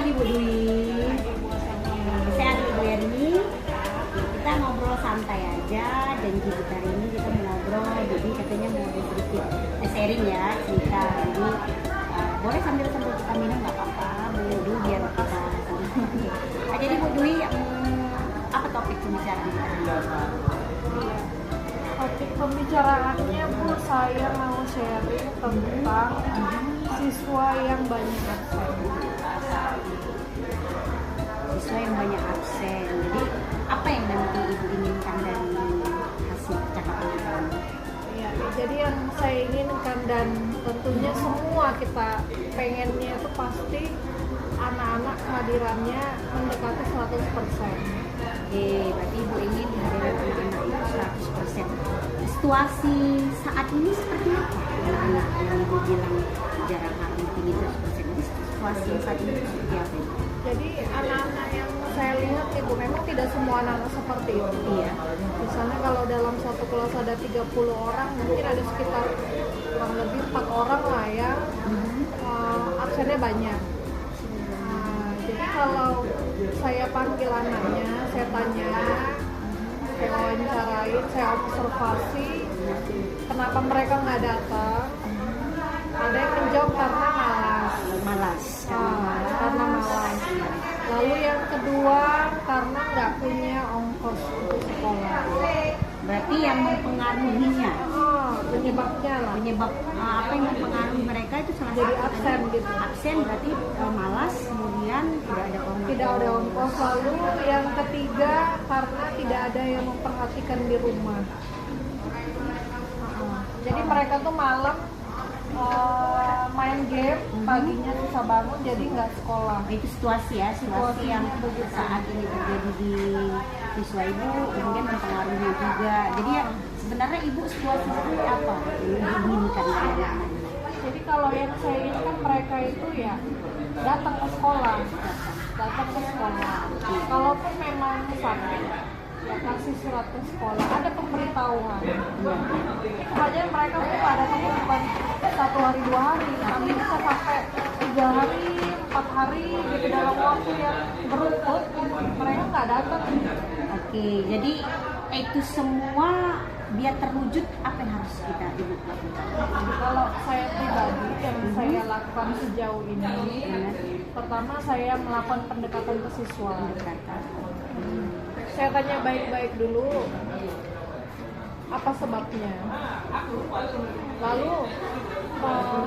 pagi Bu Dwi. Sehat Bu Yani. Kita ngobrol santai aja. Janji kita hari ini kita mau ngobrol. Jadi katanya mau sedikit sharing ya cerita. Jadi boleh sambil kita minum nggak apa-apa Bu Dwi biar kita. Jadi Bu Dwi apa topik pembicaraan kita? Topik pembicaraannya Bu, saya mau sharing tentang siswa yang banyak absen. Siswa yang banyak absen. Jadi apa yang nanti Ibu inginkan dari hasil percakapan kita? Ya, jadi yang saya inginkan dan tentunya semua kita pengennya itu pasti anak-anak kehadirannya mendekati 100%. Oke, berarti Ibu ingin kehadiran anak-anak itu 100%. Situasi saat ini seperti apa? Anak-anak yang Ibu bilang jarang hari tinggi 100%. Jadi situasi yang saat ini itu seperti apa? Jadi anak-anak yang saya lihat Ibu memang tidak semua anak seperti itu. Iya. Misalnya kalau dalam satu kelas ada 30 orang, mungkin ada sekitar kurang lebih 4 orang lah yang absennya banyak. Jadi kalau saya panggil anaknya, saya tanya, saya wawancarain, saya observasi kenapa mereka nggak datang. Ada yang menjawab karena malas. Karena malas. Lalu yang kedua karena nggak punya ongkos untuk sekolah. Berarti yang mempengaruhinya, Penyebabnya lah. penyebab apa yang mempengaruhi mereka itu salah Jadi satu absen gitu. Absen berarti malas, kemudian tidak ada ongkos. Tidak ada ongkos. Lalu yang ketiga karena tidak ada yang memperhatikan di rumah. Jadi mereka tuh malam main game, paginya susah bangun jadi nggak sekolah. Itu situasi ya, situasi yang saat ini terjadi di siswa Ibu kemudian mempengaruhi juga. Jadi ya sebenarnya Ibu situasi seperti apa yang diinginkan dari anak-anak? Jadi kalau yang saya inginkan mereka itu ya datang ke sekolah. Kalaupun memang sakit, ya kasih surat ke sekolah, ada pemberitahuan. Kebanyakan mereka tuh ada bukan 1 hari 2 hari, tapi bisa sampai 3 hari, 4 hari gitu dalam waktu yang beruntun mereka nggak datang. Oke, jadi itu semua biar terwujud apa yang harus kita Ibu lakukan? Kalau saya pribadi yang saya lakukan sejauh ini, pertama saya melakukan pendekatan ke siswa. Saya tanya baik-baik dulu apa sebabnya. Lalu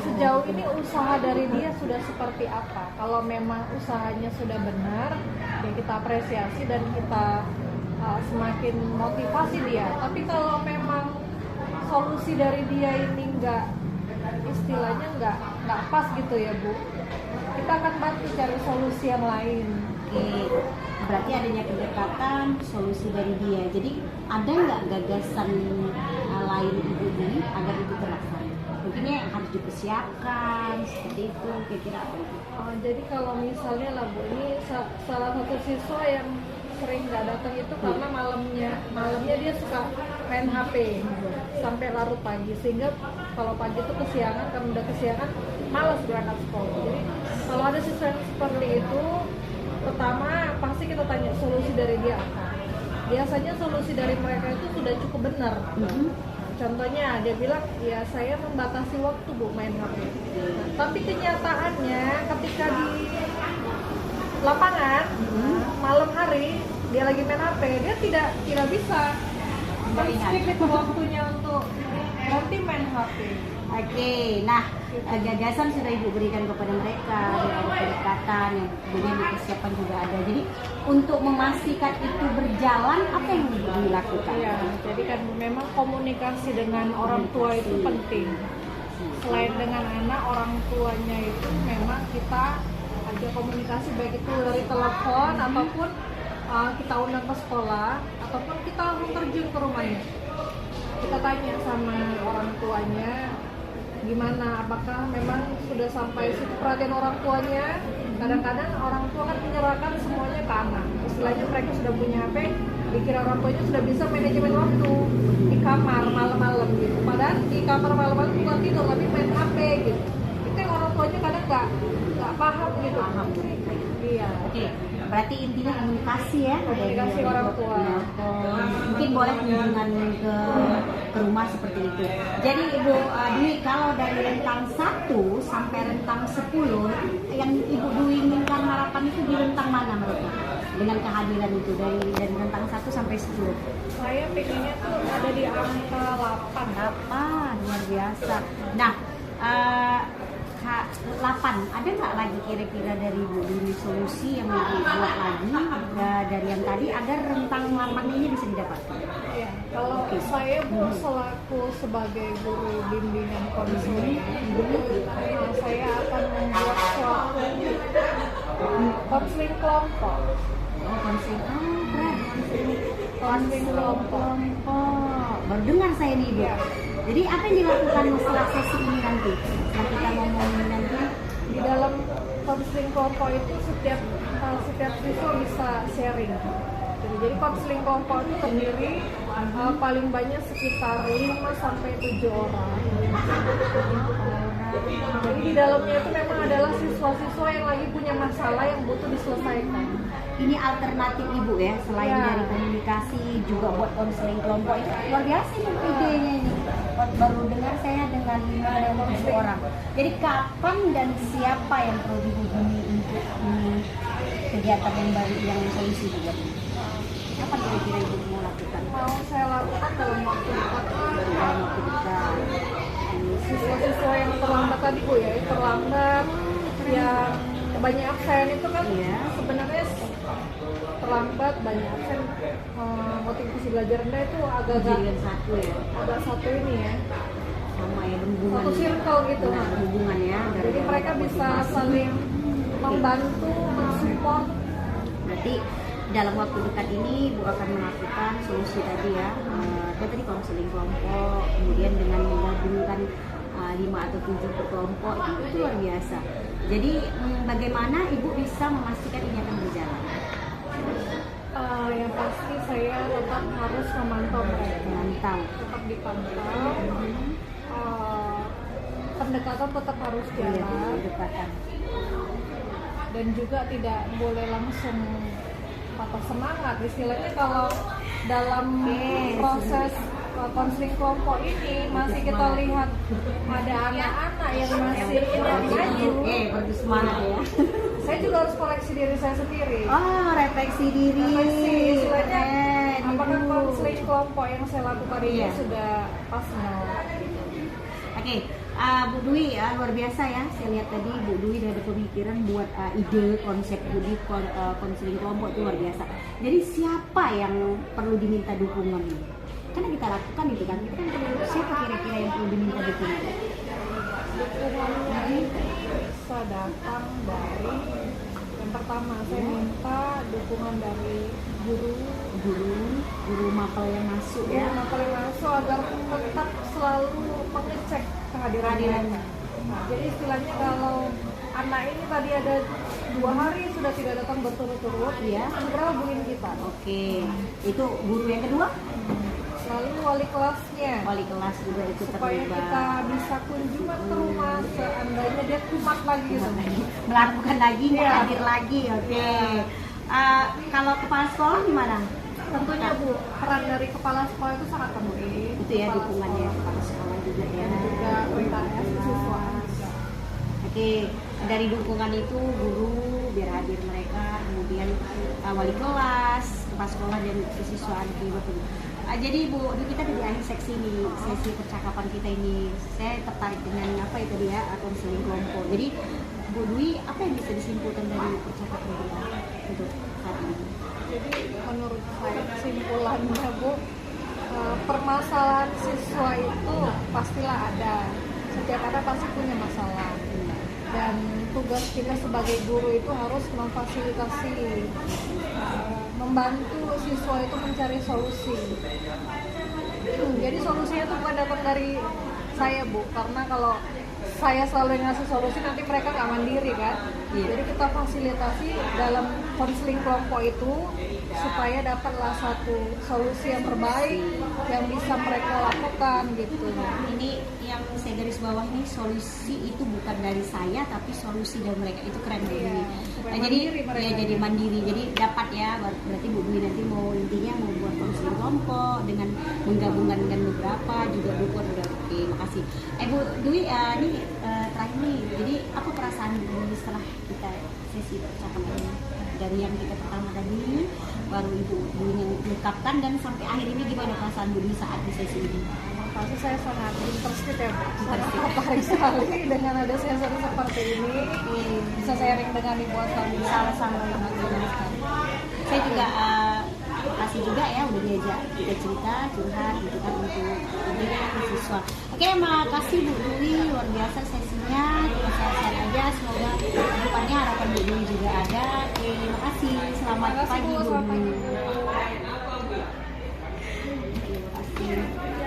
sejauh ini usaha dari dia sudah seperti apa. Kalau memang usahanya sudah benar, ya kita apresiasi dan kita semakin motivasi dia. Tapi kalau memang solusi dari dia ini istilahnya nggak pas gitu ya Bu, kita akan bantu cari solusi yang lain. Oke, berarti adanya kedekatan, solusi dari dia. Jadi ada nggak gagasan lain Ibu ini agar itu terlaksana? Mungkin yang harus dipersiapkan seperti itu, kira-kira apa itu? Jadi kalau misalnya lah Bu, ini salah satu siswa yang sering nggak datang itu karena malamnya dia suka main HP sampai larut pagi, sehingga kalau pagi itu kesiangan, karena udah kesiangan malas berangkat sekolah. Jadi kalau ada siswa yang seperti itu, pertama pasti kita tanya solusi dari dia apa. Biasanya solusi dari mereka itu sudah cukup benar. Contohnya dia bilang, ya saya membatasi waktu Bu main HP. Tapi kenyataannya ketika di lapangan malam hari dia lagi main HP, dia tidak bisa mengikuti waktunya untuk nanti main HP. Oke, nah gagasan sudah Ibu berikan kepada mereka, ada pendekatan yang kemudian dipersiapkan juga ada. Jadi untuk memastikan itu berjalan, apa yang Ibu dilakukan? Ya, jadi kan memang komunikasi dengan orang tua itu penting. Selain dengan anak, orang tuanya itu memang kita ada komunikasi baik itu dari telepon ataupun kita undang ke sekolah ataupun kita langsung terjun ke rumahnya. Kita tanya sama orang tuanya gimana, apakah memang sudah sampai situ perhatian orang tuanya. Kadang-kadang orang tua kan menyerahkan semuanya ke anak. Istilahnya mereka sudah punya HP, dikira orang tuanya sudah bisa manajemen waktu di kamar malam-malam gitu. Padahal di kamar malam-malam bukan tidur tapi main HP gitu. Itu yang orang orang tuanya kadang nggak paham gitu. Paham mereka ya. Iya. Oke, berarti intinya komunikasi ya. Komunikasi Dari orang tua. telepon. Mungkin boleh kunjungan ke rumah seperti itu. Jadi Ibu Dwi, kalau dari rentang 1 sampai rentang 10 yang Ibu Dwi inginkan harapan itu di rentang mana mereka? Dengan kehadiran itu dari rentang 1 sampai 10. Saya pengennya tuh ada di angka 8. 8, luar biasa. Nah, 8, ada nggak lagi kira-kira dari Ibu Dwi solusi yang Ibu buat lagi dari yang tadi agar rentang 8 ini bisa didapatkan? Ya, kalau saya Bu selaku sebagai guru bimbingan konseling, saya akan membuat suatu konseling kelompok. Oh, konseling, keren. Konseling kelompok. Baru dengar saya nih Ibu. Iya. Jadi apa yang dilakukan setelah sesi ini nanti? Setelah kita ngomongin nanti Di dalam konseling kelompok itu setiap siswa bisa sharing. Jadi konseling kelompok itu terdiri paling banyak sekitar 5 sampai 7 orang. Jadi di dalamnya itu memang adalah siswa-siswa yang lagi punya masalah yang butuh diselesaikan. ini alternatif Ibu ya, selain Ya. dari komunikasi juga buat konseling kelompok itu luar biasa nih idenya ini. Baru dengar saya dengan 5 dan 7 orang. Jadi kapan dan siapa yang perlu dihubungi untuk kegiatan yang baru yang solusi juga? Kapan kira-kira Ibu mau lakukan? Mau saya lakukan dalam waktu dekat. Dalam waktu dekat. Siswa-siswa yang terlambat tadi Bu ya, yang terlambat, yang banyak absen itu kan Iya. sebenarnya terlambat, banyak absen, motivasi belajar rendah itu agak-agak Jadikan satu ya, agak satu ini ya, sama ya berhubungan. satu circle gitu. Nah, berhubungan ya. Jadi mereka bisa saling membantu, mensupport. Berarti dalam waktu dekat ini Ibu akan melakukan solusi tadi ya, tadi konseling kelompok, kemudian dengan menggabungkan 5 atau 7 per kelompok itu luar biasa. Jadi bagaimana Ibu bisa memastikan ini akan berjalan? Yang pasti saya tetap harus memantau mereka, Mantau. tetap dipantau. Pendekatan tetap harus jalan. Pendekatan. Dan juga tidak boleh langsung patah semangat. Istilahnya kalau dalam proses konseling kelompok ini masih kita lihat ada anak-anak yang masih kurang maju, bersemangat ya. saya juga harus koreksi diri saya sendiri. Oh, refleksi diri. Istilahnya Keren, apakah Ibu. konseling kelompok yang saya lakukan ini Iya. sudah pas nggak? Oke, Bu Dwi ya, luar biasa ya. Saya lihat tadi Bu Dwi udah ada pemikiran buat ide konsep Budi konseling kelompok itu luar biasa. Jadi siapa yang perlu diminta dukungan ini? Karena kita lakukan itu kan, kita kan perlu siapa kira-kira yang perlu diminta dukungan? Dukungannya bisa datang dari yang pertama saya minta dukungan dari Guru mapel yang masuk ya. ya, mapel yang masuk agar tetap selalu mengecek kehadiran mereka. Nah, jadi istilahnya kalau anak ini tadi ada 2 hari sudah tidak datang berturut-turut, Iya. segera hubungin kita. Oke, itu guru yang kedua, Lalu wali kelasnya, wali kelas juga itu supaya terlibat. kita bisa kunjungan ke rumah seandainya dia kumat lagi gitu. Melakukan lagi, nggak Iya. hadir lagi, oke. Kalau kepala sekolah gimana? Tentunya Bu, peran dari kepala sekolah itu sangat penting. Itu ya Kepala dukungannya sekolah. kepala sekolah juga ya. Dan juga PKS siswa. Oke, dari dukungan itu guru biar hadir mereka, kemudian wali kelas, kepala sekolah dan siswa anak itu. Jadi Bu, kita di akhir seksi ini, sesi percakapan kita ini, saya tertarik dengan apa itu dia konseling kelompok. Jadi Bu Dwi, apa yang bisa disimpulkan dari percakapan kita untuk saat ini? Jadi menurut saya kesimpulannya Bu, permasalahan siswa itu pastilah ada. Setiap anak pasti punya masalah. Dan tugas kita sebagai guru itu harus memfasilitasi, membantu siswa itu mencari solusi. Jadi solusinya itu bukan datang dari saya Bu, karena kalau saya selalu ngasih solusi nanti mereka nggak mandiri kan. Iya. Jadi kita fasilitasi dalam konseling kelompok itu supaya dapatlah satu solusi yang terbaik yang bisa mereka lakukan gitu. Ini yang saya garis bawah ini, solusi itu bukan dari saya tapi solusi dari mereka, itu keren Bu Iya, Dwi. supaya Jadi mandiri mereka. ya jadi mandiri, jadi dapat ya, berarti Bu Dwi nanti mau intinya mau buat konseling kelompok dengan menggabungkan dengan beberapa juga Bu udah oke, makasih. Bu Dwi ini terakhir nih, jadi apa perasaan Bu Dwi setelah kita sesi percakapan ini, dari yang kita pertama tadi baru Ibu Dwi yang mengungkapkan dan sampai akhir ini, gimana perasaan Bu Dwi saat di sesi ini? Pasti saya sangat interested ya, Bu. Sangat Interested. tertarik sekali dengan ada sesi seperti ini. Bisa sharing dengan Ibu Asami. Sama-sama sekali. Saya juga kasih juga ya udah diajak kita cerita curhat gitu kan untuk siswa. Oke, makasih Bu Dwi, luar biasa sesinya, kita sehat-sehat aja, semoga depannya harapan Bu Dwi juga ada. Oke, terima kasih, selamat Terima kasih, pagi Bu. Bu Selamat Dwi. pagi, Bu. Terima kasih.